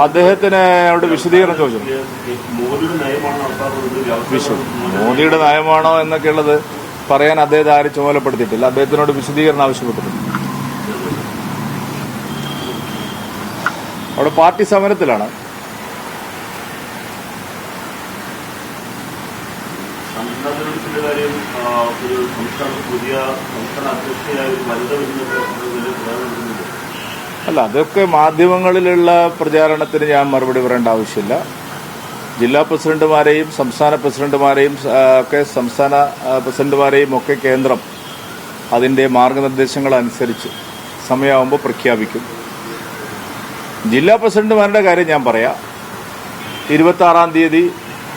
അദ്ദേഹത്തിനോട് വിശദീകരണം ചോദിച്ചു. മോദിയുടെ നയമാണോ എന്നൊക്കെയുള്ളത് പറയാൻ അദ്ദേഹത്തെ ആരും ചുമതലപ്പെടുത്തിയിട്ടില്ല. അദ്ദേഹത്തിനോട് വിശദീകരണം ആവശ്യപ്പെട്ടിട്ടുണ്ട്. അവിടെ പാർട്ടി സമരത്തിലാണ്. അല്ല, അതൊക്കെ മാധ്യമങ്ങളിലുള്ള പ്രചാരണത്തിന് ഞാൻ മറുപടി പറയേണ്ട ആവശ്യമില്ല. ജില്ലാ പ്രസിഡന്റുമാരെയും സംസ്ഥാന പ്രസിഡന്റുമാരെയും ഒക്കെ ഒക്കെ കേന്ദ്രം അതിൻ്റെ മാർഗനിർദ്ദേശങ്ങൾ അനുസരിച്ച് സമയമാകുമ്പോൾ പ്രഖ്യാപിക്കും. ജില്ലാ പ്രസിഡന്റുമാരുടെ കാര്യം ഞാൻ പറയാം. 26-ാം തീയതി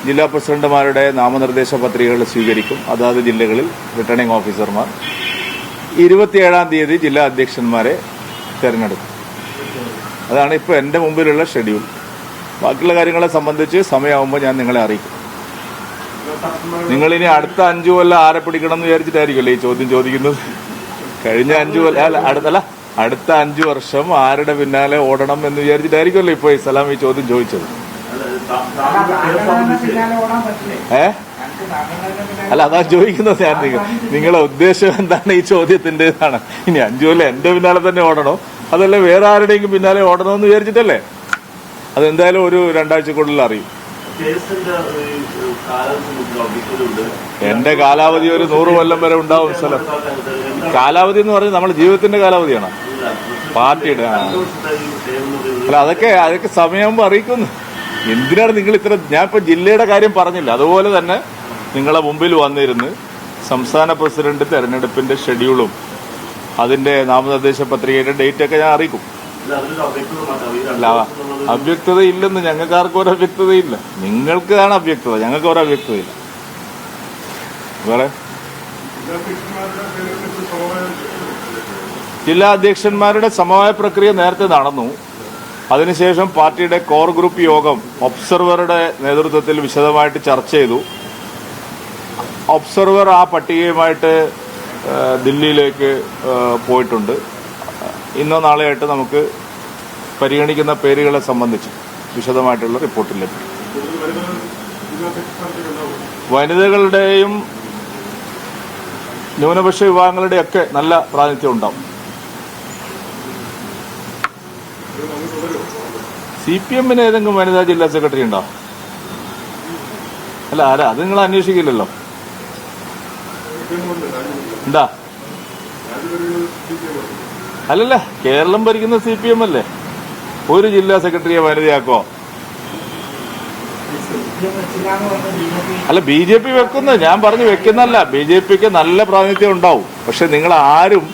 ജില്ലാ പ്രസിഡന്റുമാരുടെ നാമനിർദ്ദേശ പത്രികകൾ സ്വീകരിക്കും അതാത് ജില്ലകളിൽ റിട്ടേണിംഗ് ഓഫീസർമാർ. 27-ാം തീയതി ജില്ലാ അധ്യക്ഷന്മാരെ തിരഞ്ഞെടുക്കും. അതാണ് ഇപ്പോൾ എൻ്റെ മുമ്പിലുള്ള ഷെഡ്യൂൾ. ബാക്കിയുള്ള കാര്യങ്ങളെ സംബന്ധിച്ച് സമയമാകുമ്പോൾ ഞാൻ നിങ്ങളെ അറിയിക്കും. നിങ്ങളിനി അടുത്ത 5 കൊല്ലം ആരെ പിടിക്കണം എന്ന് വിചാരിച്ചിട്ടായിരിക്കുമല്ലോ ഈ ചോദ്യം ചോദിക്കുന്നത്. കഴിഞ്ഞ 5 കൊല്ലം അടുത്ത 5 വർഷം ആരുടെ പിന്നാലെ ഓടണം എന്ന് വിചാരിച്ചിട്ടായിരിക്കുമല്ലോ ഇപ്പോൾ സലാം ഈ ചോദ്യം ചോദിച്ചത്. അല്ല, അതാ ചോദിക്കുന്നത് ഞാൻ. നിങ്ങളെ ഉദ്ദേശം എന്താണ് ഈ ചോദ്യത്തിന്റെ? ഇനി 5 കൊല്ലം എന്റെ പിന്നാലെ തന്നെ ഓടണോ അതല്ല വേറെ ആരുടെയെങ്കിലും പിന്നാലെ ഓടണമെന്ന് വിചാരിച്ചിട്ടല്ലേ? അതെന്തായാലും ഒരു 2 ആഴ്ചക്കുള്ളിൽ അറിയും. എന്റെ കാലാവധി ഒരു 100 കൊല്ലം വരെ ഉണ്ടാവും സ്ഥലം. കാലാവധി എന്ന് പറഞ്ഞാൽ നമ്മുടെ ജീവിതത്തിന്റെ കാലാവധിയാണ്, പാർട്ടിയുടെ. അല്ല, അതൊക്കെ സമയമാകുമ്പോൾ അറിയിക്കുന്നു. എന്തിനാണ് നിങ്ങൾ ഇത്ര? ഞാൻ ഇപ്പൊ ജില്ലയുടെ കാര്യം പറഞ്ഞില്ല. അതുപോലെ തന്നെ നിങ്ങളെ മുമ്പിൽ വന്നിരുന്ന് സംസ്ഥാന പ്രസിഡന്റ് തെരഞ്ഞെടുപ്പിന്റെ ഷെഡ്യൂളും അതിന്റെ നാമനിർദ്ദേശ പത്രികയുടെ ഡേറ്റ് ഒക്കെ ഞാൻ അറിയിക്കും. അല്ല, അവ്യക്തത ഇല്ലെന്ന് ഞങ്ങൾക്ക് ആർക്കും ഒരു അവ്യക്തതയില്ല. നിങ്ങൾക്കാണ് അവ്യക്തത, ഞങ്ങൾക്ക് ഒരു അവ്യക്തതയില്ല. വേറെ ജില്ലാ അധ്യക്ഷന്മാരുടെ സമവായ പ്രക്രിയ നേരത്തെ നടന്നു. അതിനുശേഷം പാർട്ടിയുടെ കോർ ഗ്രൂപ്പ് യോഗം ഒബ്സർവറുടെ നേതൃത്വത്തിൽ വിശദമായിട്ട് ചർച്ച ചെയ്തു. ഒബ്സർവർ ആ പട്ടികയുമായിട്ട് ദില്ലിയിലേക്ക് പോയിട്ടുണ്ട്. ഇന്നോ നാളെയായിട്ട് നമുക്ക് പരിഗണിക്കുന്ന പേരുകളെ സംബന്ധിച്ച് വിശദമായിട്ടുള്ള റിപ്പോർട്ട് ലഭിക്കും. വനിതകളുടെയും ന്യൂനപക്ഷ വിഭാഗങ്ങളുടെയൊക്കെ നല്ല പ്രാതിനിധ്യം ഉണ്ടാവും. CPM-ന് ഏതെങ്കിലും വനിതാ ജില്ലാ സെക്രട്ടറി ഉണ്ടോ? അല്ല, അത് നിങ്ങൾ അന്വേഷിക്കില്ലല്ലോ. എന്താ? അല്ലല്ല, കേരളം ഭരിക്കുന്ന CPM അല്ലേ? ഒരു ജില്ലാ സെക്രട്ടറിയെ വനിതയാക്കോ? അല്ല, BJP വെക്കുന്നത് ഞാൻ പറഞ്ഞു വെക്കുന്നല്ല. BJPക്ക് നല്ല പ്രാതിനിധ്യം ഉണ്ടാവും. പക്ഷെ നിങ്ങൾ ആരും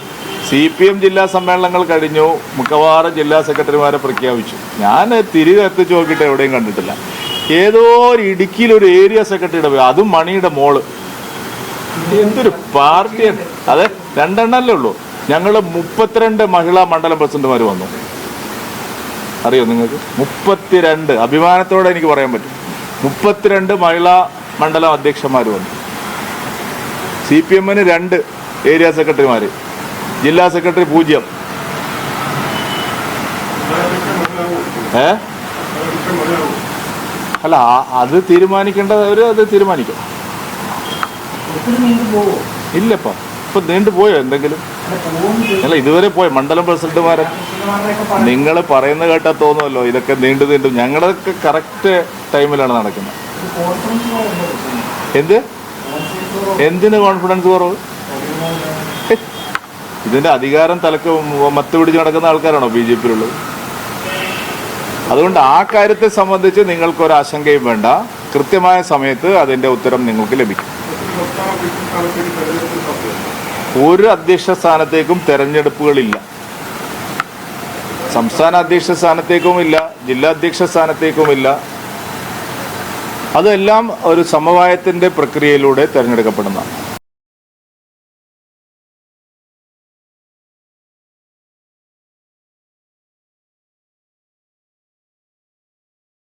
CPM ജില്ലാ സമ്മേളനങ്ങൾ കഴിഞ്ഞു, മിക്കവാറും ജില്ലാ സെക്രട്ടറിമാരെ പ്രഖ്യാപിച്ചു. ഞാൻ തിരികെ എത്തിച്ചു നോക്കിയിട്ട് എവിടെയും കണ്ടിട്ടില്ല. ഏതോ ഒരു ഇടുക്കിയിൽ ഒരു ഏരിയ സെക്രട്ടറിയുടെ പോയി, അതും മണിയുടെ മോള്. എന്തൊരു പാർട്ടിയാണ് അത്! 2 എണ്ണല്ലേ ഉള്ളൂ. ഞങ്ങള് 32 മഹിളാ മണ്ഡലം പ്രസിഡന്റുമാർ വന്നു. അറിയോ നിങ്ങൾക്ക്? 32. അഭിമാനത്തോടെ എനിക്ക് പറയാൻ പറ്റും. 32 മഹിളാ മണ്ഡലം അധ്യക്ഷന്മാർ വന്നു. CPM-ന് 2 ഏരിയ സെക്രട്ടറിമാര്, ജില്ലാ സെക്രട്ടറി 0. അല്ല, അത് തീരുമാനിക്കേണ്ടവര് അത് തീരുമാനിക്കും. ഇല്ലപ്പാ, ഇപ്പൊ നീണ്ടുപോയോ എന്തെങ്കിലും? അല്ല, ഇതുവരെ പോയ മണ്ഡലം പ്രസിഡന്റുമാരെ നിങ്ങൾ പറയുന്ന കേട്ടാ തോന്നുമല്ലോ ഇതൊക്കെ നീണ്ടു. ഞങ്ങളൊക്കെ കറക്റ്റ് ടൈമിലാണ് നടക്കുന്നത്. എന്തിന് കോൺഫിഡൻസ് കുറവ്? ഇതിന്റെ അധികാരം തലക്ക് മത്ത് പിടിച്ച് നടക്കുന്ന ആൾക്കാരാണോ BJP-യിലുള്ളത്? അതുകൊണ്ട് ആ കാര്യത്തെ സംബന്ധിച്ച് നിങ്ങൾക്കൊരാശങ്കയും വേണ്ട. കൃത്യമായ സമയത്ത് അതിന്റെ ഉത്തരം നിങ്ങൾക്ക് ലഭിക്കും. ഒരു അധ്യക്ഷ സ്ഥാനത്തേക്കും തെരഞ്ഞെടുപ്പുകളില്ല. സംസ്ഥാന അധ്യക്ഷ സ്ഥാനത്തേക്കുമില്ല, ജില്ലാ അധ്യക്ഷ സ്ഥാനത്തേക്കുമില്ല. അതെല്ലാം ഒരു സമവായത്തിന്റെ പ്രക്രിയയിലൂടെ തെരഞ്ഞെടുക്കപ്പെടുന്നതാണ്.